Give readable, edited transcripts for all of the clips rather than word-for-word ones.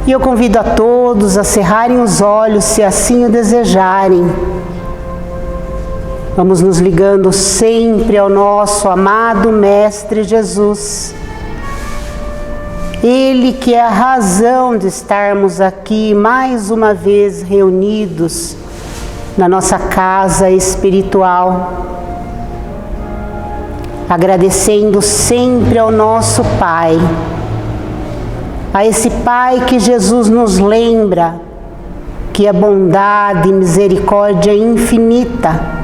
E eu convido a todos a cerrarem os olhos, se assim o desejarem. Vamos nos ligando sempre ao nosso amado Mestre Jesus. Ele que é a razão de estarmos aqui mais uma vez reunidos na nossa casa espiritual. Agradecendo sempre ao nosso Pai. A esse Pai que Jesus nos lembra que é bondade e misericórdia infinita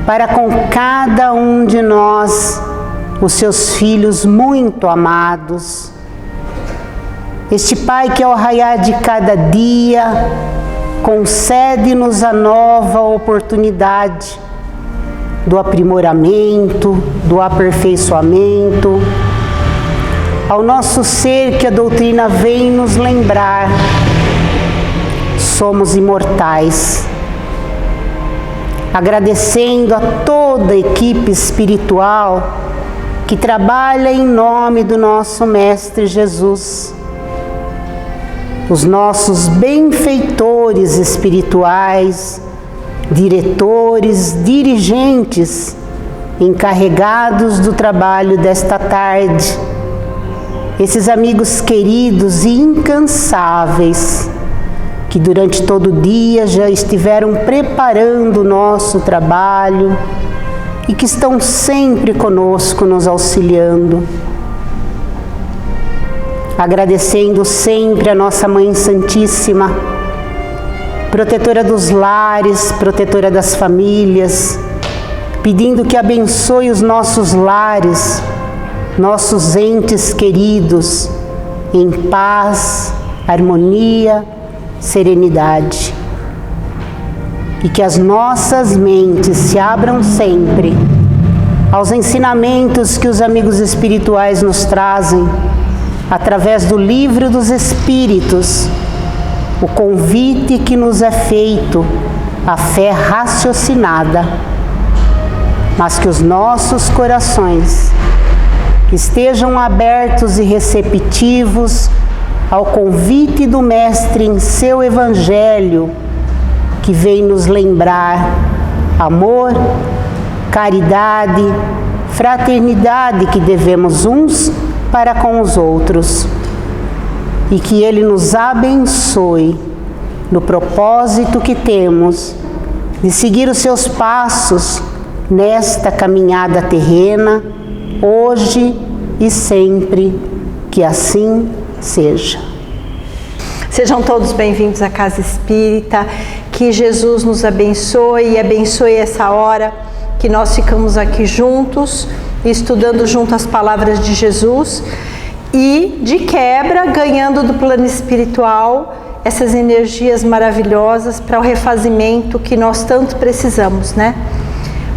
para com cada um de nós, os seus filhos muito amados. Este Pai que ao raiar de cada dia concede-nos a nova oportunidade do aprimoramento, do aperfeiçoamento, ao nosso ser que a doutrina vem nos lembrar, somos imortais. Agradecendo a toda a equipe espiritual que trabalha em nome do nosso Mestre Jesus, os nossos benfeitores espirituais, diretores, dirigentes, encarregados do trabalho desta tarde, esses amigos queridos e incansáveis, que durante todo o dia já estiveram preparando o nosso trabalho e que estão sempre conosco, nos auxiliando. Agradecendo sempre a nossa Mãe Santíssima, protetora dos lares, protetora das famílias, pedindo que abençoe os nossos lares, nossos entes queridos, em paz, harmonia, serenidade. E que as nossas mentes se abram sempre aos ensinamentos que os amigos espirituais nos trazem, através do Livro dos Espíritos, o convite que nos é feito à fé raciocinada, mas que os nossos corações estejam abertos e receptivos ao convite do Mestre em seu Evangelho, que vem nos lembrar amor, caridade, fraternidade que devemos uns para com os outros, e que Ele nos abençoe no propósito que temos de seguir os seus passos nesta caminhada terrena, hoje e sempre, que assim seja. Sejam todos bem-vindos à Casa Espírita, que Jesus nos abençoe e abençoe essa hora que nós ficamos aqui juntos, estudando junto as palavras de Jesus e, de quebra, ganhando do plano espiritual essas energias maravilhosas para o refazimento que nós tanto precisamos, né?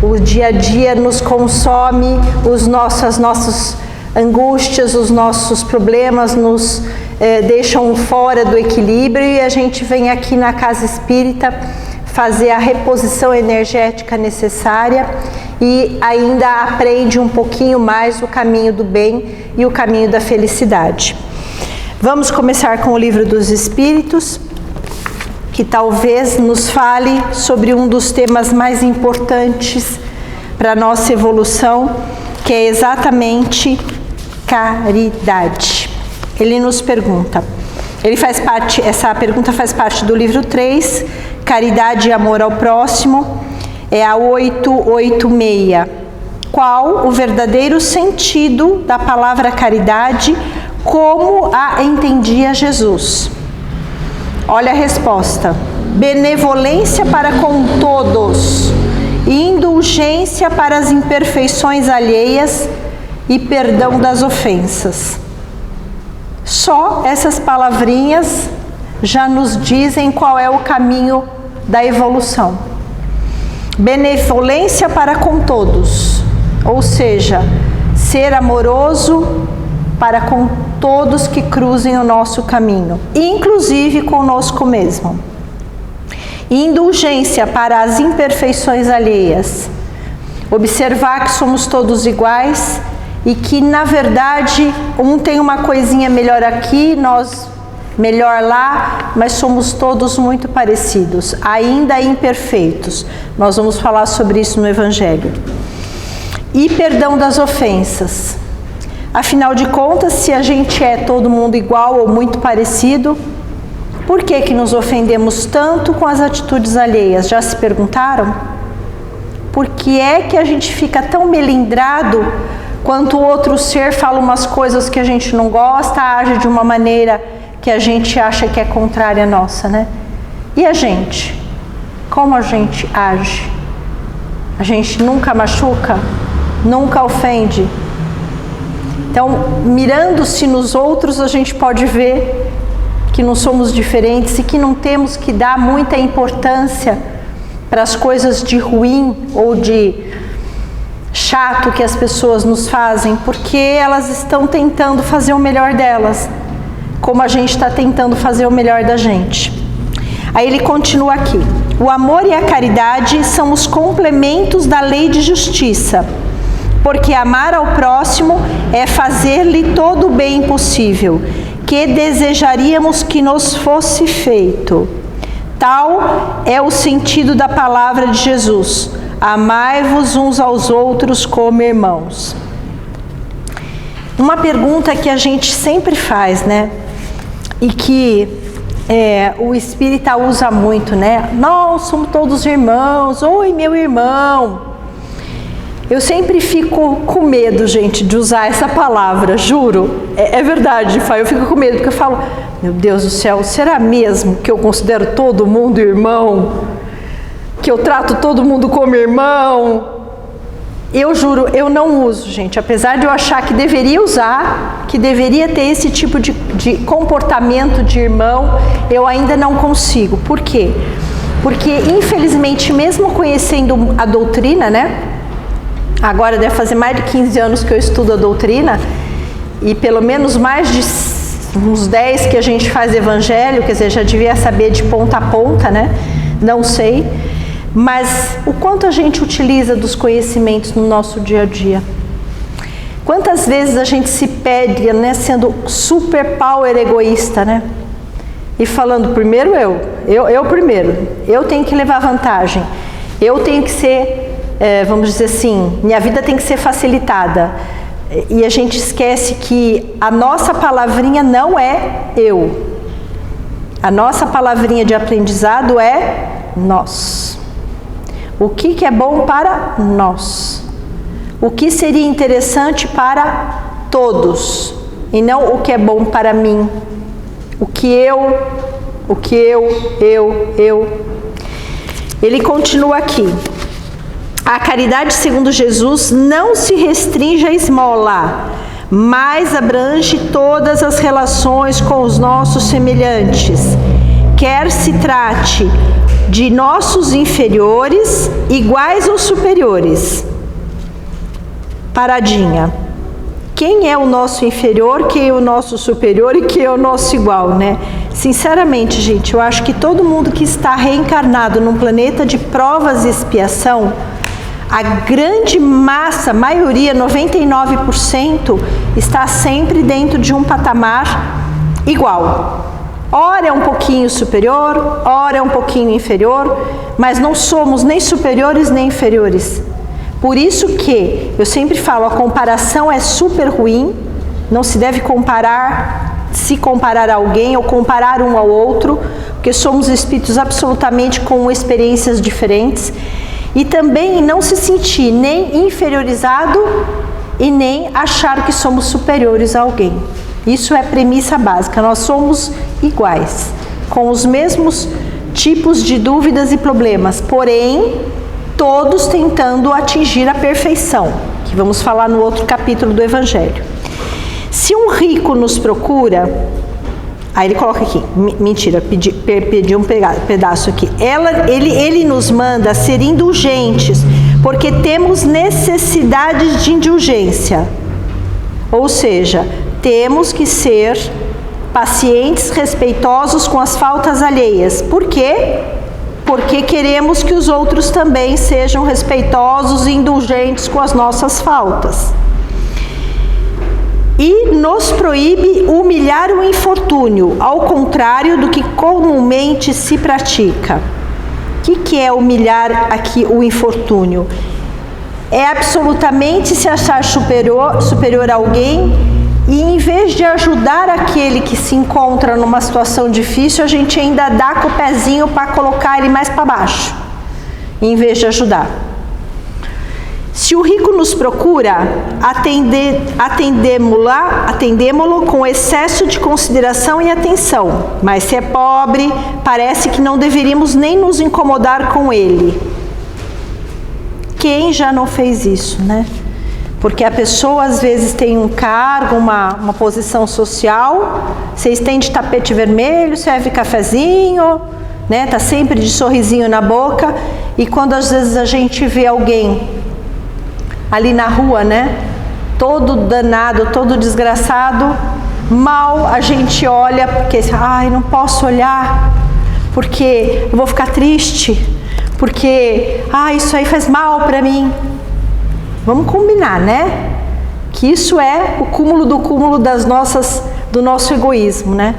O dia a dia nos consome, as nossas angústias, os nossos problemas nos deixam fora do equilíbrio, e a gente vem aqui na Casa Espírita fazer a reposição energética necessária e ainda aprende um pouquinho mais o caminho do bem e o caminho da felicidade. Vamos começar com o Livro dos Espíritos, que talvez nos fale sobre um dos temas mais importantes para a nossa evolução, que é exatamente caridade. Ele nos pergunta, essa pergunta faz parte do livro 3, Caridade e Amor ao Próximo, é a 886. Qual o verdadeiro sentido da palavra caridade, como a entendia Jesus? Olha a resposta: benevolência para com todos, indulgência para as imperfeições alheias e perdão das ofensas. Só essas palavrinhas já nos dizem qual é o caminho da evolução. Benevolência para com todos, ou seja, ser amoroso para com todos que cruzem o nosso caminho, inclusive conosco mesmo. Indulgência para as imperfeições alheias, observar que somos todos iguais e que, na verdade, um tem uma coisinha melhor aqui, nós melhor lá, mas somos todos muito parecidos, ainda imperfeitos. Nós vamos falar sobre isso no Evangelho. E perdão das ofensas. Afinal de contas, se a gente é todo mundo igual ou muito parecido, por que nos ofendemos tanto com as atitudes alheias? Já se perguntaram? Por que é que a gente fica tão melindrado quando o outro ser fala umas coisas que a gente não gosta, age de uma maneira que a gente acha que é contrária à nossa, né? E a gente? Como a gente age? A gente nunca machuca? Nunca ofende? Então, mirando-se nos outros, a gente pode ver que não somos diferentes e que não temos que dar muita importância para as coisas de ruim ou de chato que as pessoas nos fazem, porque elas estão tentando fazer o melhor delas, como a gente está tentando fazer o melhor da gente. Aí ele continua aqui: o amor e a caridade são os complementos da lei de justiça, porque amar ao próximo é fazer-lhe todo o bem possível, que desejaríamos que nos fosse feito. Tal é o sentido da palavra de Jesus: amai-vos uns aos outros como irmãos. Uma pergunta que a gente sempre faz, né? E que o espírita usa muito, né? Nós somos todos irmãos. Oi, meu irmão. Eu sempre fico com medo, gente, de usar essa palavra, juro. É verdade, eu fico com medo, porque eu falo, meu Deus do céu, será mesmo que eu considero todo mundo irmão? Que eu trato todo mundo como irmão? Eu juro, eu não uso, gente. Apesar de eu achar que deveria usar, que deveria ter esse tipo de comportamento de irmão, eu ainda não consigo. Por quê? Porque, infelizmente, mesmo conhecendo a doutrina, né? Agora deve fazer mais de 15 anos que eu estudo a doutrina, e pelo menos mais de uns 10 que a gente faz evangelho, quer dizer, já devia saber de ponta a ponta, né? Não sei. Mas o quanto a gente utiliza dos conhecimentos no nosso dia a dia? Quantas vezes a gente se pede, né, sendo super power egoísta, né? E falando, primeiro eu primeiro, eu tenho que levar vantagem, eu tenho que ser, vamos dizer assim, minha vida tem que ser facilitada. E a gente esquece que a nossa palavrinha não é eu. A nossa palavrinha de aprendizado é nós. O que é bom para nós? O que seria interessante para todos? E não o que é bom para mim. O que eu. Ele continua aqui. A caridade, segundo Jesus, não se restringe à esmola, mas abrange todas as relações com os nossos semelhantes. Quer se trate de nossos inferiores, iguais ou superiores. Paradinha. Quem é o nosso inferior, quem é o nosso superior e quem é o nosso igual, né? Sinceramente, gente, eu acho que todo mundo que está reencarnado num planeta de provas e expiação, a grande massa, maioria, 99%, está sempre dentro de um patamar igual. Ora é um pouquinho superior, ora é um pouquinho inferior, mas não somos nem superiores nem inferiores. Por isso que eu sempre falo, a comparação é super ruim, não se deve se comparar a alguém ou comparar um ao outro, porque somos espíritos absolutamente com experiências diferentes. E também não se sentir nem inferiorizado e nem achar que somos superiores a alguém. Isso é premissa básica, nós somos iguais, com os mesmos tipos de dúvidas e problemas, porém, todos tentando atingir a perfeição, que vamos falar no outro capítulo do Evangelho. Se um rico nos procura, aí ele coloca aqui, mentira, pedi um pedaço aqui, ele nos manda ser indulgentes, porque temos necessidades de indulgência, ou seja, temos que ser pacientes, respeitosos com as faltas alheias. Por quê? Porque queremos que os outros também sejam respeitosos e indulgentes com as nossas faltas. e nos proíbe humilhar o infortúnio, ao contrário do que comumente se pratica. O que é humilhar aqui o infortúnio? É absolutamente se achar superior a alguém e, em vez de ajudar aquele que se encontra numa situação difícil, a gente ainda dá com o pezinho para colocar ele mais para baixo, em vez de ajudar. Se o rico nos procura, atendemo-lo com excesso de consideração e atenção. Mas se é pobre, parece que não deveríamos nem nos incomodar com ele. Quem já não fez isso, né? Porque a pessoa às vezes tem um cargo, uma posição social, você estende tapete vermelho, serve cafezinho, né? Tá sempre de sorrisinho na boca, e quando às vezes a gente vê alguém ali na rua, né? Todo danado, todo desgraçado, mal a gente olha, porque, não posso olhar, porque eu vou ficar triste, porque, isso aí faz mal para mim. Vamos combinar, né? Que isso é o cúmulo do cúmulo do nosso egoísmo, né?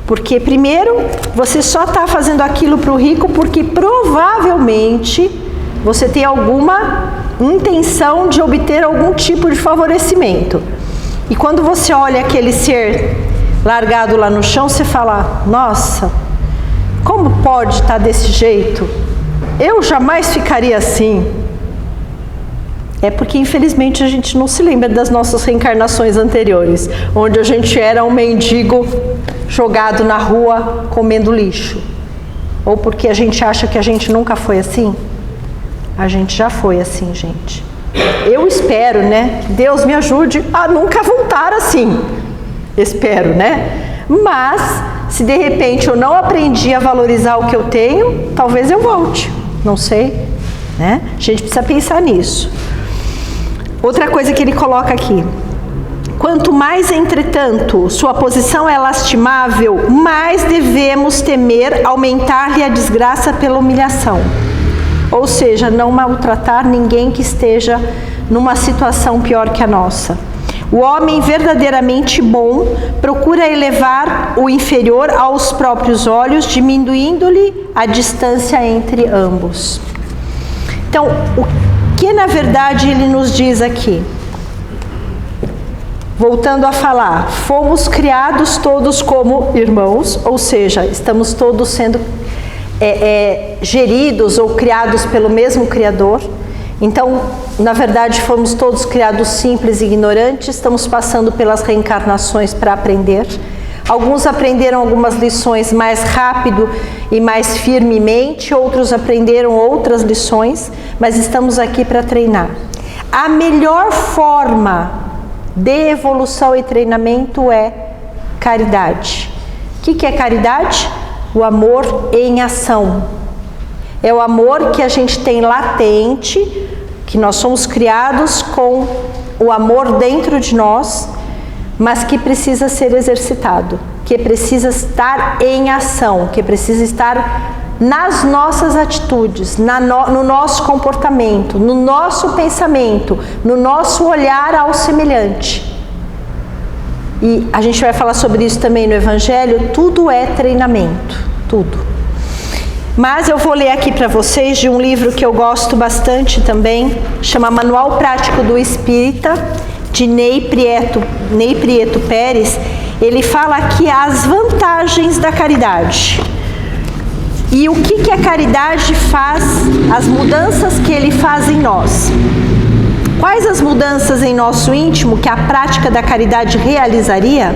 Porque primeiro, você só está fazendo aquilo para o rico porque provavelmente você tem alguma intenção de obter algum tipo de favorecimento. E quando você olha aquele ser largado lá no chão, você fala, nossa, como pode estar desse jeito? Eu jamais ficaria assim. É porque infelizmente a gente não se lembra das nossas reencarnações anteriores, onde a gente era um mendigo jogado na rua comendo lixo. Ou porque a gente acha que a gente nunca foi assim. A gente já foi assim, gente. Eu espero, né? Deus me ajude a nunca voltar assim. Espero, né? Mas, se de repente eu não aprendi a valorizar o que eu tenho, talvez eu volte. Não sei, né? A gente precisa pensar nisso. Outra coisa que ele coloca aqui. Quanto mais, entretanto, sua posição é lastimável, mais devemos temer aumentar-lhe a desgraça pela humilhação. Ou seja, não maltratar ninguém que esteja numa situação pior que a nossa. O homem verdadeiramente bom procura elevar o inferior aos próprios olhos, diminuindo-lhe a distância entre ambos. Então, o que na verdade ele nos diz aqui? Voltando a falar, fomos criados todos como irmãos, ou seja, estamos todos sendo geridos ou criados pelo mesmo Criador. Então, na verdade, fomos todos criados simples e ignorantes, estamos passando pelas reencarnações para aprender. Alguns aprenderam algumas lições mais rápido e mais firmemente, outros aprenderam outras lições, mas estamos aqui para treinar. A melhor forma de evolução e treinamento é caridade. O que é caridade? O amor em ação. É o amor que a gente tem latente, que nós somos criados com o amor dentro de nós, mas que precisa ser exercitado, que precisa estar em ação, que precisa estar nas nossas atitudes, no nosso comportamento, no nosso pensamento, no nosso olhar ao semelhante. E a gente vai falar sobre isso também no Evangelho, tudo é treinamento, tudo. Mas eu vou ler aqui para vocês de um livro que eu gosto bastante também, chama Manual Prático do Espírita, de Ney Prieto Pérez. Ele fala aqui as vantagens da caridade. E o que a caridade faz, as mudanças que ele faz em nós. Quais as mudanças em nosso íntimo que a prática da caridade realizaria?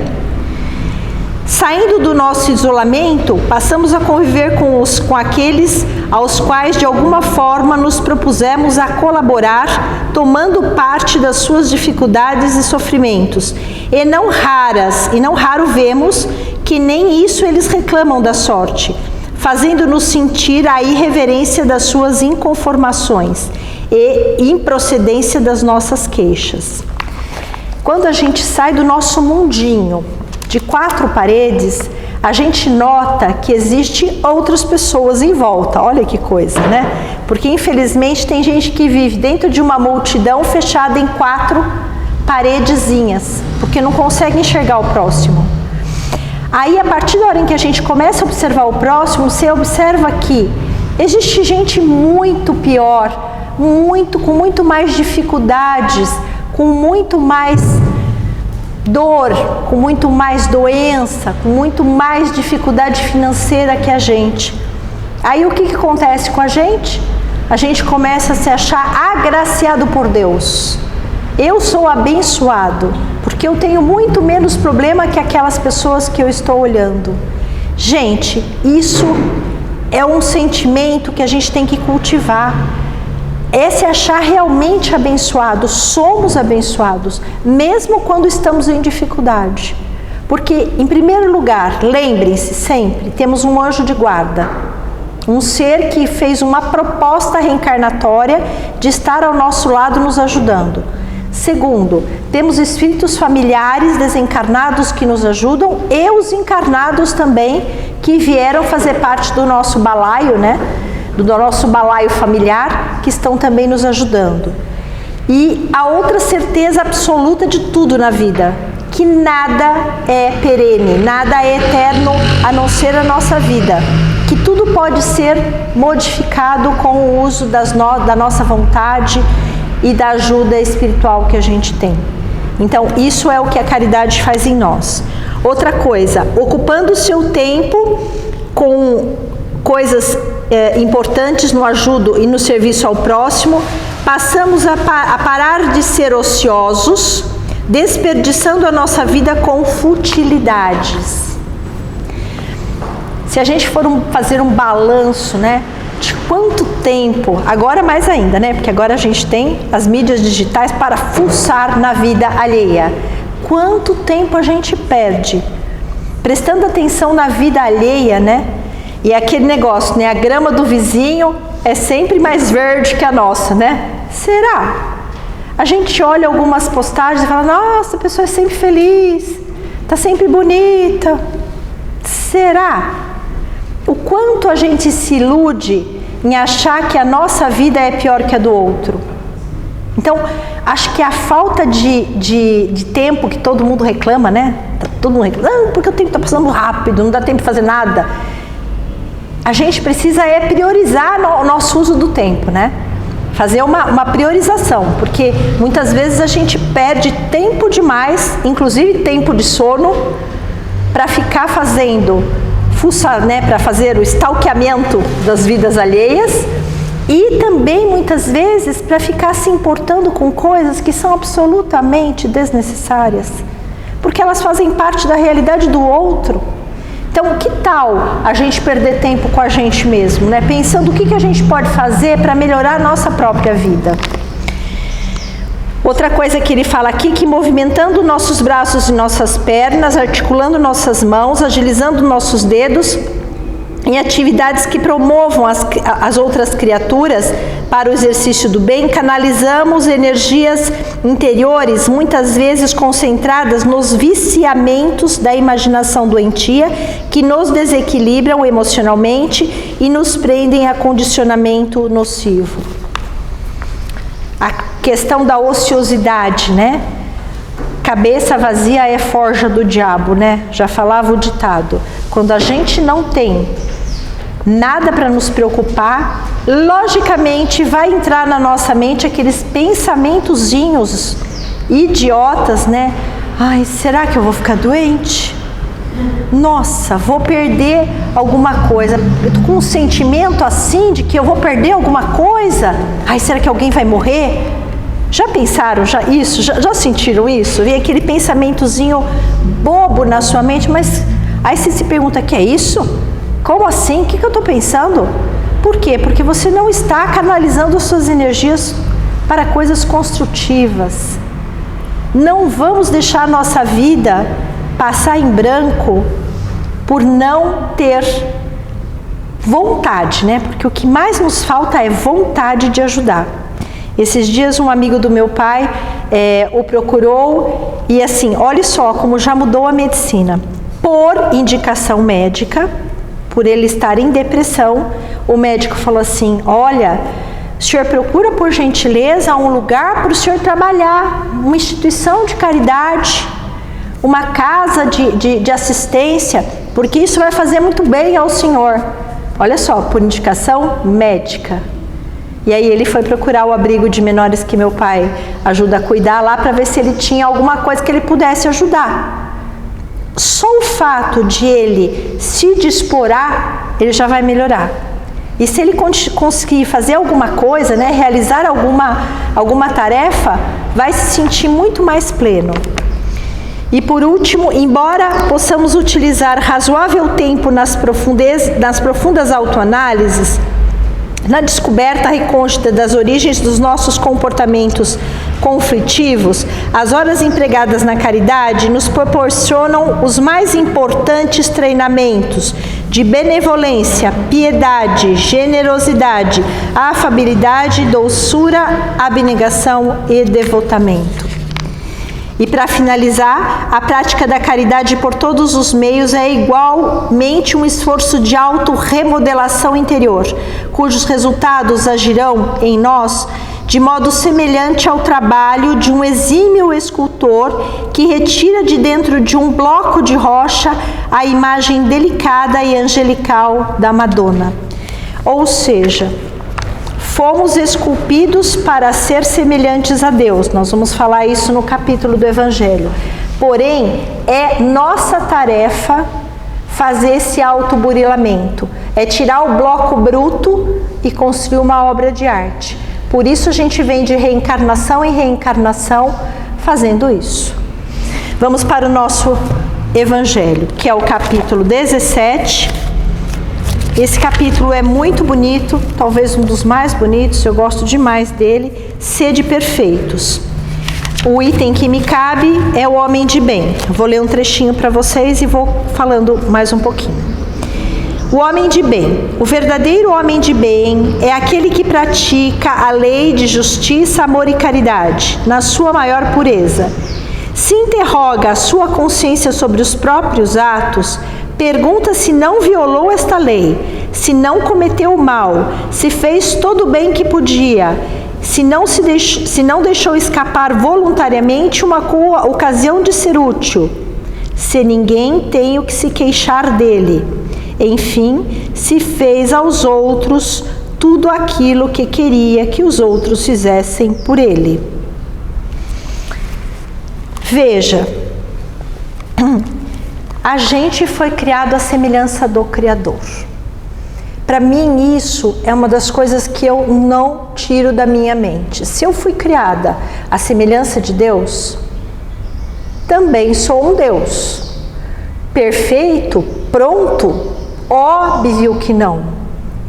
Saindo do nosso isolamento, passamos a conviver com aqueles aos quais de alguma forma nos propusemos a colaborar, tomando parte das suas dificuldades e sofrimentos. E não raro vemos que nem isso eles reclamam da sorte, fazendo-nos sentir a irreverência das suas inconformações e improcedência das nossas queixas. Quando a gente sai do nosso mundinho de 4 paredes, a gente nota que existem outras pessoas em volta. Olha que coisa, né? Porque infelizmente tem gente que vive dentro de uma multidão fechada em 4 paredezinhas, porque não consegue enxergar o próximo. Aí, a partir da hora em que a gente começa a observar o próximo, você observa que existe gente muito pior, com muito mais dificuldades, com muito mais dor, com muito mais doença, com muito mais dificuldade financeira que a gente. Aí o que acontece com a gente? A gente começa a se achar agraciado por Deus. Eu sou abençoado, porque eu tenho muito menos problema que aquelas pessoas que eu estou olhando. Gente, isso é um sentimento que a gente tem que cultivar. É se achar realmente abençoado. Somos abençoados, mesmo quando estamos em dificuldade. Porque, em primeiro lugar, lembrem-se sempre, temos um anjo de guarda. Um ser que fez uma proposta reencarnatória de estar ao nosso lado nos ajudando. Segundo, temos espíritos familiares desencarnados que nos ajudam e os encarnados também que vieram fazer parte do nosso balaio, né? Do nosso balaio familiar, que estão também nos ajudando. E a outra certeza absoluta de tudo na vida, que nada é perene, nada é eterno a não ser a nossa vida. Que tudo pode ser modificado com o uso da nossa vontade e da ajuda espiritual que a gente tem. Então, isso é o que a caridade faz em nós. Outra coisa, ocupando o seu tempo com coisas importantes no ajudo e no serviço ao próximo, passamos a parar de ser ociosos, desperdiçando a nossa vida com futilidades. Se a gente for fazer um balanço, né, de quanto tempo, agora mais ainda, né, porque agora a gente tem as mídias digitais para fuçar na vida alheia. Quanto tempo a gente perde prestando atenção na vida alheia, né? E aquele negócio, né, a grama do vizinho é sempre mais verde que a nossa, né? Será? A gente olha algumas postagens e fala, nossa, a pessoa é sempre feliz, tá sempre bonita. Será? O quanto a gente se ilude em achar que a nossa vida é pior que a do outro. Então, acho que a falta de tempo que todo mundo reclama, né? Todo mundo reclama, porque o tempo está passando rápido, não dá tempo de fazer nada. A gente precisa priorizar o nosso uso do tempo, né? Fazer uma priorização, porque muitas vezes a gente perde tempo demais, inclusive tempo de sono, para ficar fazendo né, para fazer o stalkeamento das vidas alheias e também muitas vezes para ficar se importando com coisas que são absolutamente desnecessárias, porque elas fazem parte da realidade do outro. Então, que tal a gente perder tempo com a gente mesmo, né? Pensando o que a gente pode fazer para melhorar a nossa própria vida. Outra coisa que ele fala aqui, que movimentando nossos braços e nossas pernas, articulando nossas mãos, agilizando nossos dedos, em atividades que promovam as outras criaturas para o exercício do bem, canalizamos energias interiores, muitas vezes concentradas nos viciamentos da imaginação doentia, que nos desequilibram emocionalmente e nos prendem a condicionamento nocivo. A questão da ociosidade, né? Cabeça vazia é forja do diabo, né? Já falava o ditado. Quando a gente não tem nada para nos preocupar, logicamente vai entrar na nossa mente aqueles pensamentozinhos idiotas, né? Ai, será que eu vou ficar doente? Nossa, vou perder alguma coisa. Eu tô com um sentimento assim de que eu vou perder alguma coisa. Ai, será que alguém vai morrer? Já pensaram isso? Já sentiram isso? Vem aquele pensamentozinho bobo na sua mente, mas aí você se pergunta, que é isso? Como assim? O que eu estou pensando? Por quê? Porque você não está canalizando suas energias para coisas construtivas. Não vamos deixar a nossa vida passar em branco por não ter vontade, né? Porque o que mais nos falta é vontade de ajudar. Esses dias um amigo do meu pai o procurou e assim, olha só como já mudou a medicina. Por indicação médica, por ele estar em depressão, o médico falou assim, olha, O senhor procura, por gentileza, um lugar para o senhor trabalhar, uma instituição de caridade, uma casa de assistência, porque isso vai fazer muito bem ao senhor. Olha só, por indicação médica. E aí ele foi procurar o abrigo de menores que meu pai ajuda a cuidar lá, para ver se ele tinha alguma coisa que ele pudesse ajudar. Só o fato de ele se dispor a, ele já vai melhorar. E se ele conseguir fazer alguma coisa, né, realizar alguma tarefa, vai se sentir muito mais pleno. E por último, embora possamos utilizar razoável tempo nas profundas autoanálises, na descoberta recôndita das origens dos nossos comportamentos conflitivos, as horas empregadas na caridade nos proporcionam os mais importantes treinamentos de benevolência, piedade, generosidade, afabilidade, doçura, abnegação e devotamento. E para finalizar, a prática da caridade por todos os meios é igualmente um esforço de autorremodelação interior, cujos resultados agirão em nós de modo semelhante ao trabalho de um exímio escultor que retira de dentro de um bloco de rocha a imagem delicada e angelical da Madonna. Ou seja, fomos esculpidos para ser semelhantes a Deus. Nós vamos falar isso no capítulo do Evangelho. Porém, é nossa tarefa fazer esse autoburilamento. É tirar o bloco bruto e construir uma obra de arte. Por isso a gente vem de reencarnação em reencarnação fazendo isso. Vamos para o nosso Evangelho, que é o capítulo 17. Esse capítulo é muito bonito, talvez um dos mais bonitos, eu gosto demais dele. Sede perfeitos. O item que me cabe é o homem de bem. Vou ler um trechinho para vocês e vou falando mais um pouquinho. O homem de bem. O verdadeiro homem de bem é aquele que pratica a lei de justiça, amor e caridade, na sua maior pureza. Se interroga a sua consciência sobre os próprios atos, pergunta se não violou esta lei, se não cometeu mal, se fez todo o bem que podia, se não deixou escapar voluntariamente uma ocasião de ser útil, se ninguém tem o que se queixar dele. Enfim, se fez aos outros tudo aquilo que queria que os outros fizessem por ele. Veja, a gente foi criado à semelhança do Criador. Para mim isso é uma das coisas que eu não tiro da minha mente. Se eu fui criada à semelhança de Deus, também sou um Deus. Perfeito? Pronto? Óbvio que não.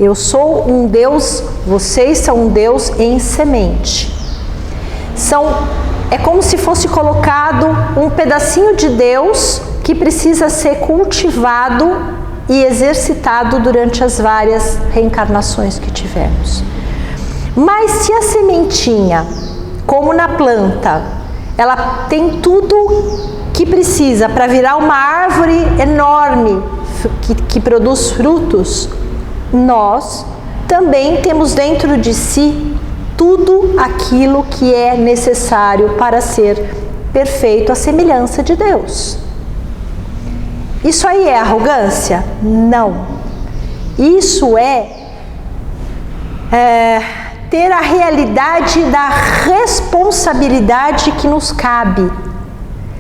Eu sou um Deus, vocês são um Deus em semente. É como se fosse colocado um pedacinho de Deus que precisa ser cultivado e exercitado durante as várias reencarnações que tivemos. Mas se a sementinha, como na planta, ela tem tudo que precisa para virar uma árvore enorme que produz frutos, nós também temos dentro de si tudo aquilo que é necessário para ser perfeito à semelhança de Deus. Isso aí é arrogância? Não. Isso é ter a realidade da responsabilidade que nos cabe.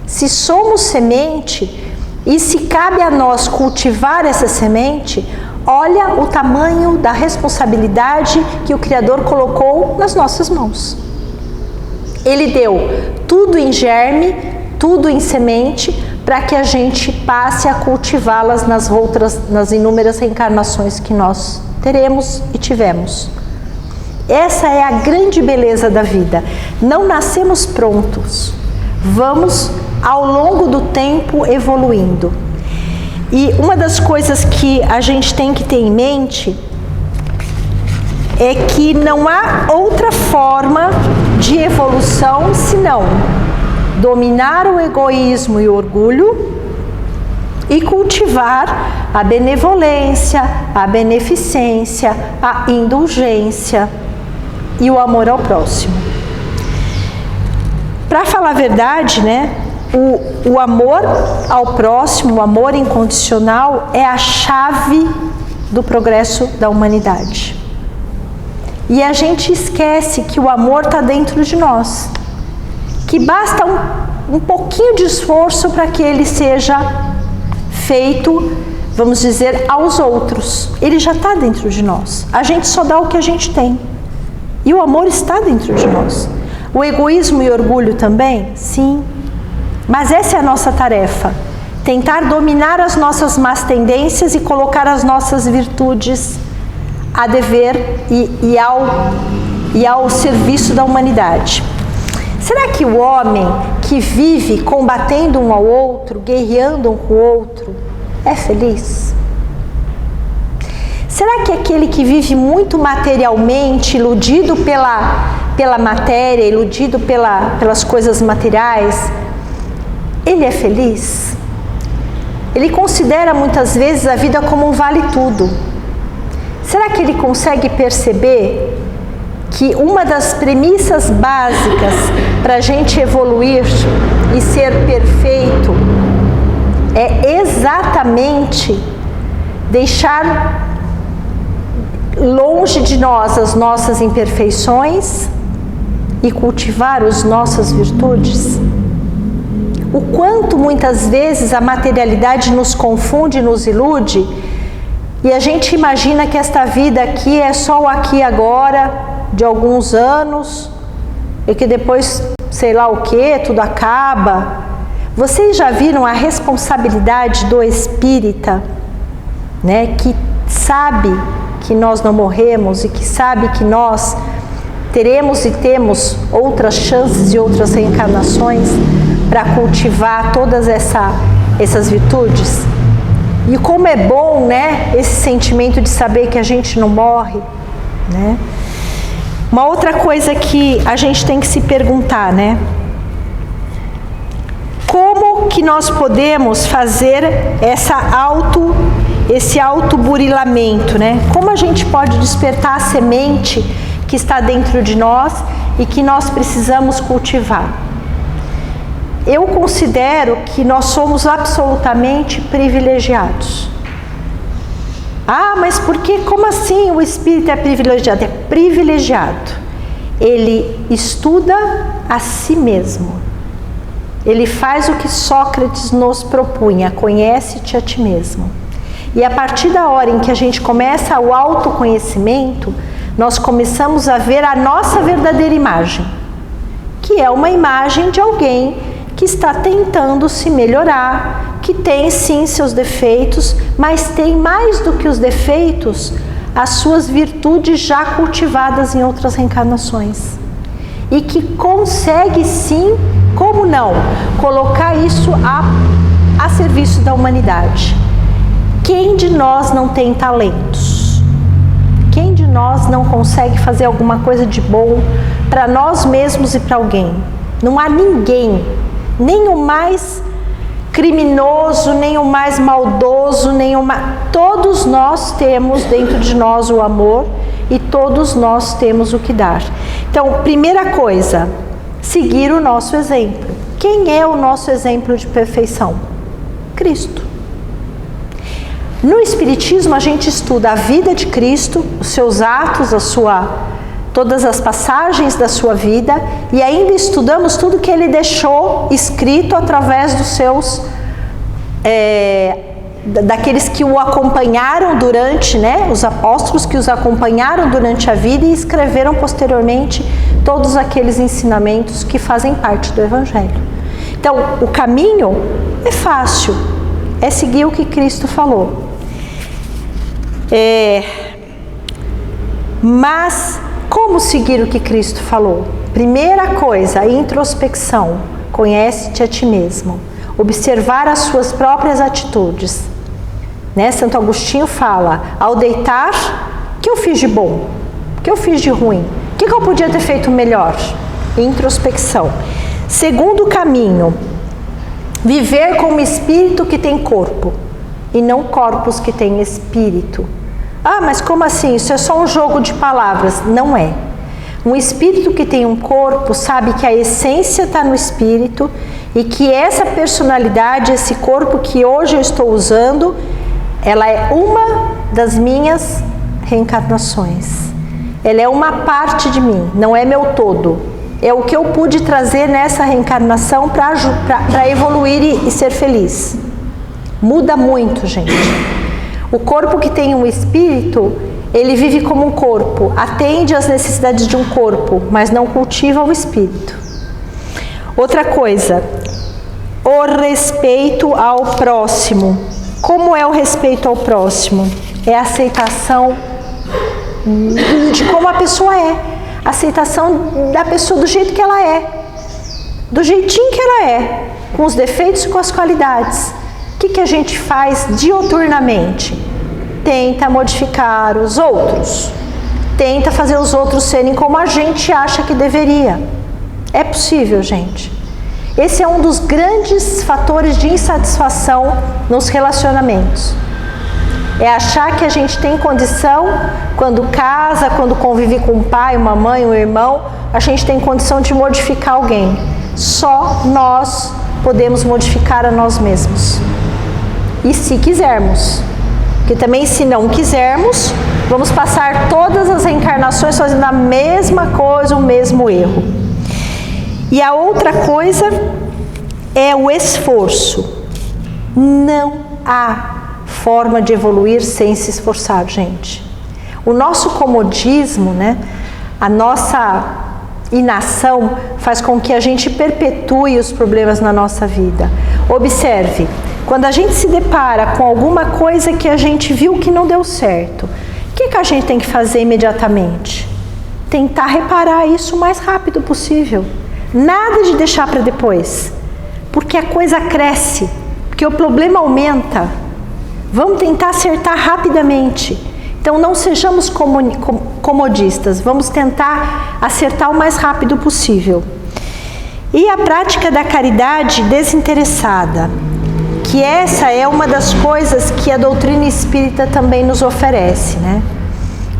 Se somos semente e se cabe a nós cultivar essa semente, olha o tamanho da responsabilidade que o Criador colocou nas nossas mãos. Ele deu tudo em germe, tudo em semente, para que a gente passe a cultivá-las nas inúmeras reencarnações que nós teremos e tivemos. Essa é a grande beleza da vida. Não nascemos prontos. Vamos, ao longo do tempo, evoluindo. E uma das coisas que a gente tem que ter em mente é que não há outra forma de evolução senão dominar o egoísmo e o orgulho e cultivar a benevolência, a beneficência, a indulgência. e o amor ao próximo. Para falar a verdade, né, o amor ao próximo, o amor incondicional é a chave do progresso da humanidade. E a gente esquece que o amor está dentro de nós, que basta um pouquinho de esforço para que ele seja feito, vamos dizer, aos outros. Ele já está dentro de nós. A gente só dá o que a gente tem. E o amor está dentro de nós. O egoísmo e o orgulho também? Sim. Mas essa é a nossa tarefa. Tentar dominar as nossas más tendências e colocar as nossas virtudes a dever e ao serviço da humanidade. Será que o homem que vive combatendo um ao outro, guerreando um com o outro, é feliz? Será que aquele que vive muito materialmente, iludido pela matéria, iludido pelas coisas materiais, ele é feliz? Ele considera muitas vezes a vida como um vale-tudo. Será que ele consegue perceber que uma das premissas básicas para a gente evoluir e ser perfeito é exatamente deixar longe de nós as nossas imperfeições e cultivar as nossas virtudes? O quanto muitas vezes a materialidade nos confunde, nos ilude, e a gente imagina que esta vida aqui é só o aqui e agora, de alguns anos, e que depois, sei lá o que, tudo acaba. Vocês já viram a responsabilidade do espírita, né, que sabe que nós não morremos e que sabe que nós teremos e temos outras chances e outras reencarnações para cultivar todas essas virtudes? E como é bom, né, esse sentimento de saber que a gente não morre, né? Uma outra coisa que a gente tem que se perguntar, né? Como que nós podemos fazer esse autoburilamento, né? Como a gente pode despertar a semente que está dentro de nós e que nós precisamos cultivar? Eu considero que nós somos absolutamente privilegiados. Ah, mas por que? Como assim o espírito é privilegiado? É privilegiado. Ele estuda a si mesmo. Ele faz o que Sócrates nos propunha: conhece-te a ti mesmo. E a partir da hora em que a gente começa o autoconhecimento, nós começamos a ver a nossa verdadeira imagem, que é uma imagem de alguém que está tentando se melhorar, que tem sim seus defeitos, mas tem mais do que os defeitos, as suas virtudes já cultivadas em outras reencarnações. E que consegue sim, como não, colocar isso a serviço da humanidade. Quem de nós não tem talentos? Quem de nós não consegue fazer alguma coisa de bom para nós mesmos e para alguém? Não há ninguém, nem o mais criminoso, nem o mais maldoso, todos nós temos dentro de nós o amor e todos nós temos o que dar. Então, primeira coisa, seguir o nosso exemplo. Quem é o nosso exemplo de perfeição? Cristo. No Espiritismo a gente estuda a vida de Cristo, os seus atos, todas as passagens da sua vida, e ainda estudamos tudo que ele deixou escrito através dos seus, daqueles que o acompanharam durante, né, os apóstolos que os acompanharam durante a vida e escreveram posteriormente todos aqueles ensinamentos que fazem parte do Evangelho. Então, o caminho é fácil, é seguir o que Cristo falou. Mas como seguir o que Cristo falou? Primeira coisa, a introspecção. Conhece-te a ti mesmo. Observar as suas próprias atitudes. Né? Santo Agostinho fala, ao deitar, o que eu fiz de bom? O que eu fiz de ruim? O que eu podia ter feito melhor? Introspecção. Segundo caminho, viver como espírito que tem corpo e não corpos que têm espírito. Ah, mas como assim? Isso é só um jogo de palavras. Não é. Um espírito que tem um corpo sabe que a essência está no espírito e que essa personalidade, esse corpo que hoje eu estou usando, ela é uma das minhas reencarnações. Ela é uma parte de mim, não é meu todo. É o que eu pude trazer nessa reencarnação para evoluir e ser feliz. Muda muito, gente. O corpo que tem um espírito, ele vive como um corpo, atende às necessidades de um corpo, mas não cultiva o espírito. Outra coisa, o respeito ao próximo. Como é o respeito ao próximo? É a aceitação de como a pessoa é, a aceitação da pessoa do jeito que ela é, do jeitinho que ela é, com os defeitos e com as qualidades. O que a gente faz diuturnamente? Tenta modificar os outros, tenta fazer os outros serem como a gente acha que deveria. É possível, gente. Esse é um dos grandes fatores de insatisfação nos relacionamentos. É achar que a gente tem condição, quando casa, quando convive com um pai, uma mãe, um irmão, a gente tem condição de modificar alguém. Só nós podemos modificar a nós mesmos. E se quisermos. Porque também, se não quisermos, vamos passar todas as reencarnações fazendo a mesma coisa, o mesmo erro. E a outra coisa é o esforço. Não há forma de evoluir sem se esforçar, gente. O nosso comodismo, né, a nossa inação faz com que a gente perpetue os problemas na nossa vida. Observe, quando a gente se depara com alguma coisa que a gente viu que não deu certo, o que a gente tem que fazer imediatamente? Tentar reparar isso o mais rápido possível. Nada de deixar para depois, porque a coisa cresce, porque o problema aumenta. Vamos tentar acertar rapidamente. Então não sejamos comodistas, vamos tentar acertar o mais rápido possível. E a prática da caridade desinteressada, que essa é uma das coisas que a doutrina espírita também nos oferece, né?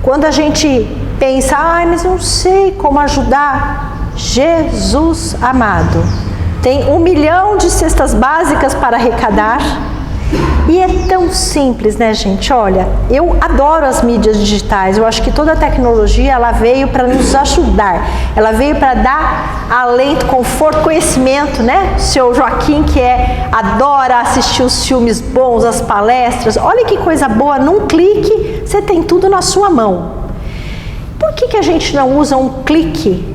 Quando a gente pensa, mas eu não sei como ajudar, Jesus amado, tem 1 milhão de cestas básicas para arrecadar. E é tão simples, né, gente? Olha, eu adoro as mídias digitais. Eu acho que toda a tecnologia, ela veio para nos ajudar. Ela veio para dar alento, conforto, conhecimento, né? O seu Joaquim, que adora assistir os filmes bons, as palestras. Olha que coisa boa, num clique você tem tudo na sua mão. Por que a gente não usa um clique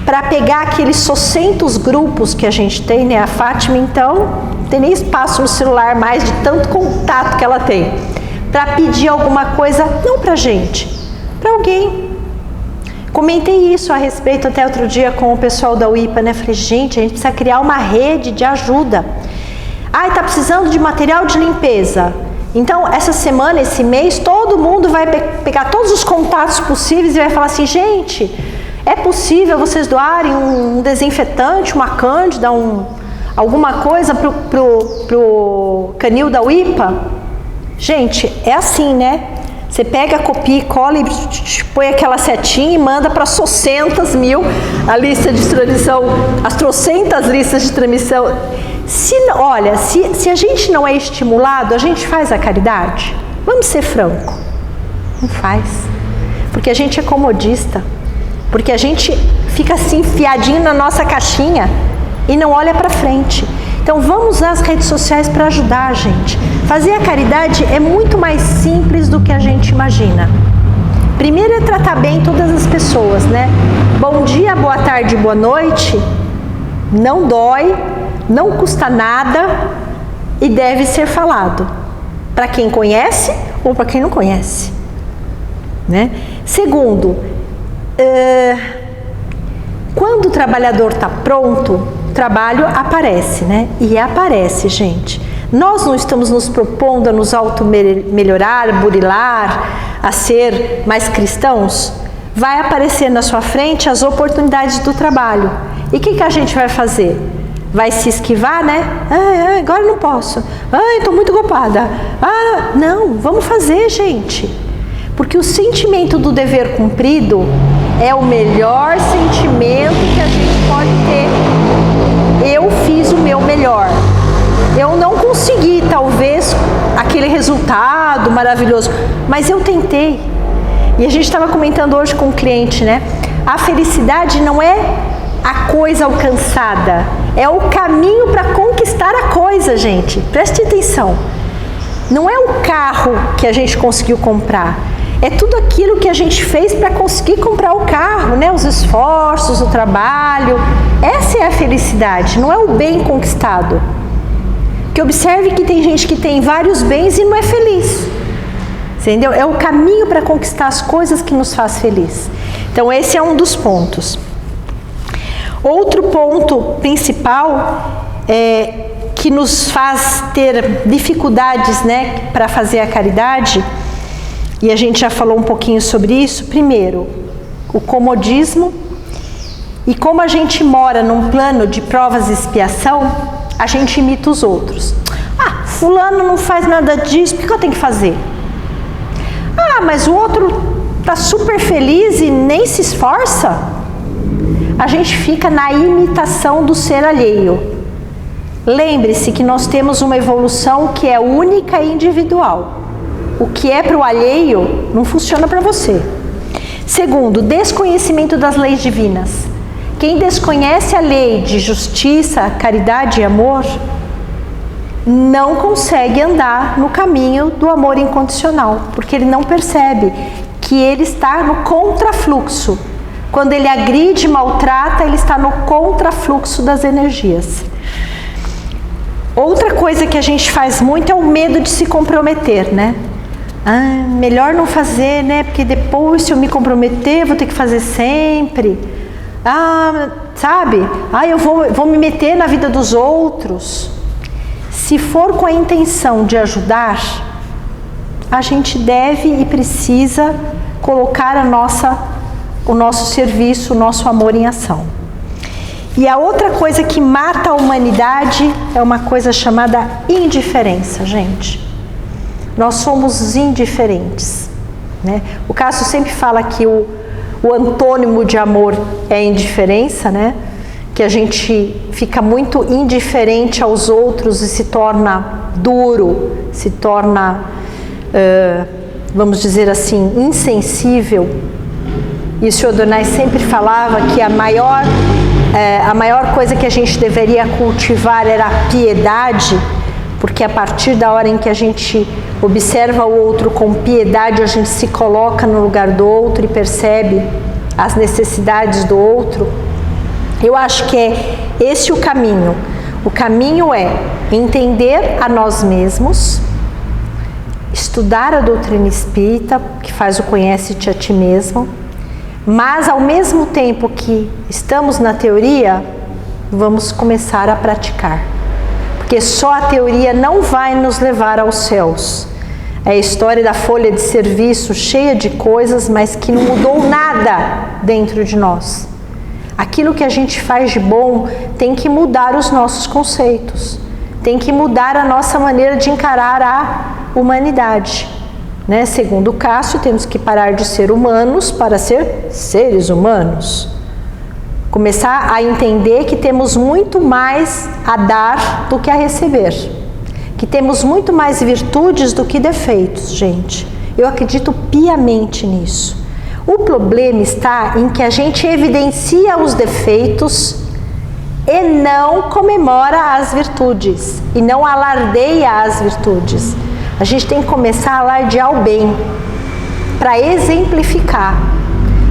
para pegar aqueles 600 grupos que a gente tem, né? A Fátima, então, não tem nem espaço no celular mais de tanto contato que ela tem, para pedir alguma coisa, não para a gente, para alguém. Comentei isso a respeito até outro dia com o pessoal da UIPA, né? Falei, gente, a gente precisa criar uma rede de ajuda. Tá precisando de material de limpeza. Então, essa semana, esse mês, todo mundo vai pegar todos os contatos possíveis e vai falar assim, gente, é possível vocês doarem um desinfetante, uma cândida, alguma coisa pro canil da UIPA? Gente, é assim, né? Você pega, copia, cola e põe aquela setinha e manda para 600 mil a lista de transmissão, as trocentas listas de transmissão. Olha, se a gente não é estimulado, a gente faz a caridade? Vamos ser franco, não faz. Porque a gente é comodista, porque a gente fica assim enfiadinho na nossa caixinha e não olha para frente. Então vamos usar as redes sociais para ajudar a gente. Fazer a caridade é muito mais simples do que a gente imagina. Primeiro é tratar bem todas as pessoas, né? Bom dia, boa tarde, boa noite. Não dói, não custa nada e deve ser falado. Para quem conhece ou para quem não conhece, né? Segundo, quando o trabalhador está pronto, o trabalho aparece, né? E aparece, gente. Nós não estamos nos propondo a nos auto-melhorar, burilar, a ser mais cristãos? Vai aparecer na sua frente as oportunidades do trabalho. E o que a gente vai fazer? Vai se esquivar, né? Agora não posso. Estou muito ocupada. Não, vamos fazer, gente. Porque o sentimento do dever cumprido É o melhor sentimento que a gente pode ter. Eu fiz o meu melhor. Eu não consegui, talvez, aquele resultado maravilhoso, mas eu tentei. E a gente estava comentando hoje com um cliente, né? A felicidade não é a coisa alcançada, é o caminho para conquistar a coisa, gente. Preste atenção. Não é o carro que a gente conseguiu comprar, é tudo aquilo que a gente fez para conseguir comprar o carro, né? Os esforços, o trabalho. Essa é a felicidade, não é o bem conquistado. Que observe que tem gente que tem vários bens e não é feliz. Entendeu? É o caminho para conquistar as coisas que nos faz feliz. Então esse é um dos pontos. Outro ponto principal que nos faz ter dificuldades, né, para fazer a caridade, e a gente já falou um pouquinho sobre isso. Primeiro, o comodismo, e como a gente mora num plano de provas e expiação, a gente imita os outros. Ah, fulano não faz nada disso, por que eu tenho que fazer? Ah, mas o outro está super feliz e nem se esforça. A gente fica na imitação do ser alheio. Lembre-se que nós temos uma evolução que é única e individual. O que é para o alheio não funciona para você. Segundo, desconhecimento das leis divinas. Quem desconhece a lei de justiça, caridade e amor, não consegue andar no caminho do amor incondicional, porque ele não percebe que ele está no contrafluxo. Quando ele agride, maltrata, ele está no contrafluxo das energias. Outra coisa que a gente faz muito é o medo de se comprometer, né? Ah, melhor não fazer, né? Porque depois, se eu me comprometer, eu vou ter que fazer sempre. Ah, sabe? Ah, eu vou me meter na vida dos outros. Se for com a intenção de ajudar, a gente deve e precisa colocar o nosso serviço, o nosso amor em ação. E a outra coisa que mata a humanidade é uma coisa chamada indiferença, gente. Nós somos indiferentes, né? O Cássio sempre fala que o antônimo de amor é indiferença, né? Que a gente fica muito indiferente aos outros e se torna duro, se torna, vamos dizer assim, insensível. E o Sr. Donai sempre falava que a maior coisa que a gente deveria cultivar era a piedade, porque a partir da hora em que a gente observa o outro com piedade, a gente se coloca no lugar do outro e percebe as necessidades do outro. Eu acho que é esse o caminho. O caminho é entender a nós mesmos, estudar a doutrina espírita, que faz o conhece-te a ti mesmo, mas ao mesmo tempo que estamos na teoria, vamos começar a praticar. Porque só a teoria não vai nos levar aos céus. É a história da folha de serviço cheia de coisas, mas que não mudou nada dentro de nós. Aquilo que a gente faz de bom tem que mudar os nossos conceitos, tem que mudar a nossa maneira de encarar a humanidade, né? Segundo Cássio, temos que parar de ser humanos para ser seres humanos. Começar a entender que temos muito mais a dar do que a receber, que temos muito mais virtudes do que defeitos, gente. Eu acredito piamente nisso. O problema está em que a gente evidencia os defeitos e não comemora as virtudes, e não alardeia as virtudes. A gente tem que começar a alardear o bem, para exemplificar,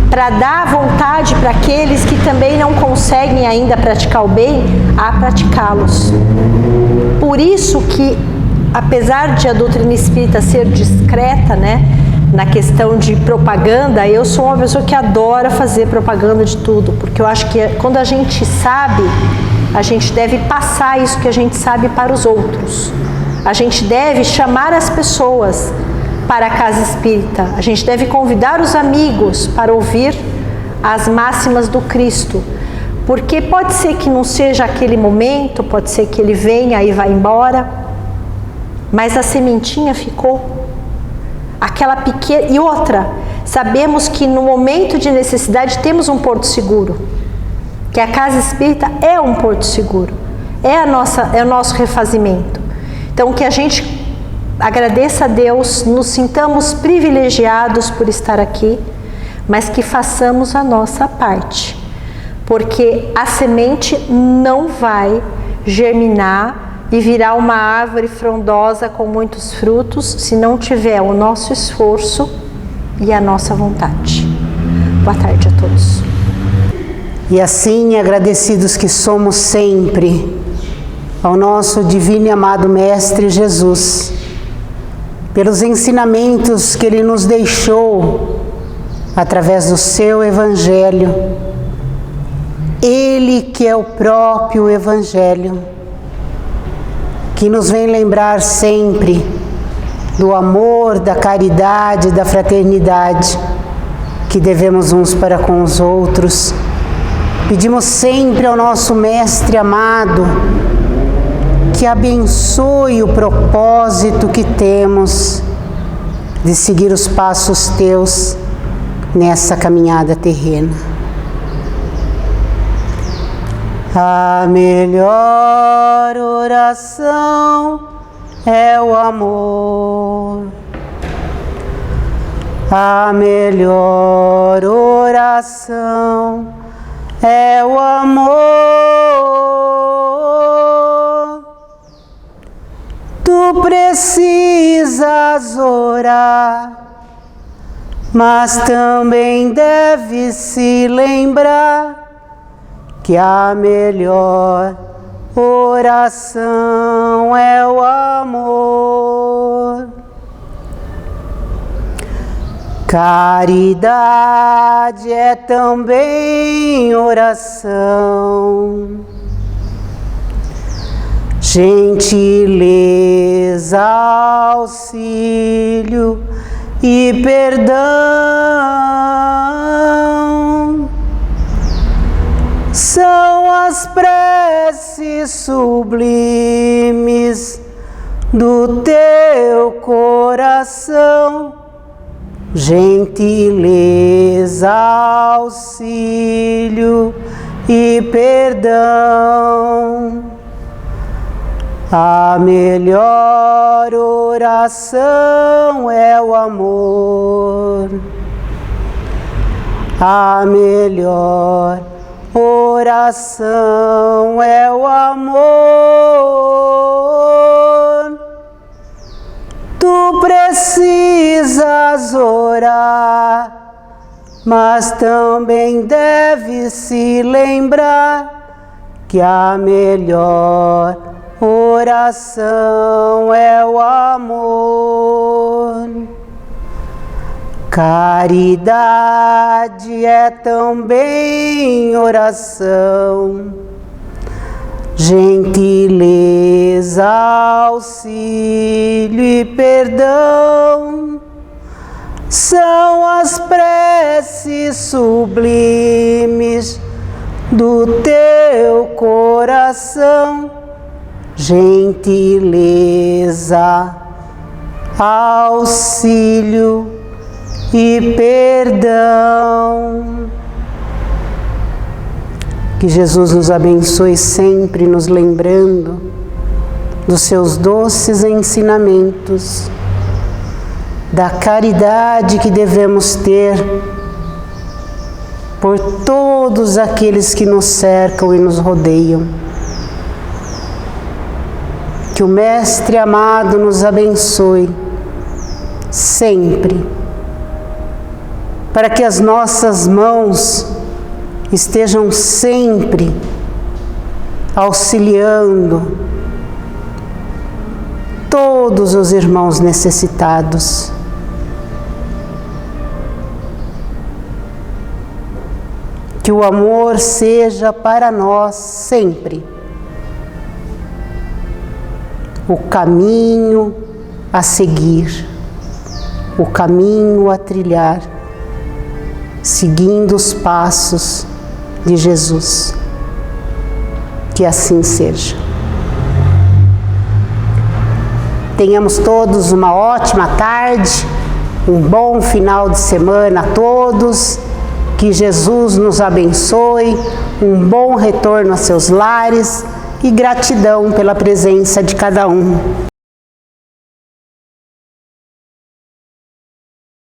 para dar vontade para aqueles que também não conseguem ainda praticar o bem, a praticá-los. Por isso que, apesar de a doutrina espírita ser discreta, né, na questão de propaganda, eu sou uma pessoa que adora fazer propaganda de tudo, porque eu acho que quando a gente sabe, a gente deve passar isso que a gente sabe para os outros. A gente deve chamar as pessoas para a casa espírita, a gente deve convidar os amigos para ouvir as máximas do Cristo, porque pode ser que não seja aquele momento, pode ser que ele venha e vá embora, mas a sementinha ficou. Aquela pequena. E outra, sabemos que no momento de necessidade temos um porto seguro, que a Casa Espírita é um porto seguro, é o nosso refazimento. Então, que a gente agradeça a Deus, nos sintamos privilegiados por estar aqui, mas que façamos a nossa parte, porque a semente não vai germinar e virar uma árvore frondosa com muitos frutos se não tiver o nosso esforço e a nossa vontade. Boa tarde a todos. E assim, agradecidos que somos sempre ao nosso divino e amado Mestre Jesus, pelos ensinamentos que Ele nos deixou através do seu Evangelho, Ele que é o próprio Evangelho, que nos vem lembrar sempre do amor, da caridade, da fraternidade que devemos uns para com os outros. Pedimos sempre ao nosso Mestre amado que abençoe o propósito que temos de seguir os passos teus nessa caminhada terrena. A melhor oração é o amor. A melhor oração é o amor. Tu precisas orar, mas também deves se lembrar que a melhor oração é o amor. Caridade é também oração. Gentileza, auxílio e perdão são as preces sublimes do teu coração. Gentileza, auxílio e perdão. A melhor oração é o amor. A melhor oração é o amor. Tu precisas orar, mas também deves se lembrar que a melhor oração é o amor. Caridade é também oração. Gentileza, auxílio e perdão são as preces sublimes do teu coração. Gentileza, auxílio e perdão. Que Jesus nos abençoe sempre, nos lembrando dos seus doces ensinamentos, da caridade que devemos ter por todos aqueles que nos cercam e nos rodeiam. Que o Mestre amado nos abençoe sempre, para que as nossas mãos estejam sempre auxiliando todos os irmãos necessitados. Que o amor seja para nós sempre o caminho a seguir, o caminho a trilhar, seguindo os passos de Jesus. Que assim seja. Tenhamos todos uma ótima tarde Um bom final de semana a todos, que Jesus nos abençoe, um bom retorno a seus lares e gratidão pela presença de cada um.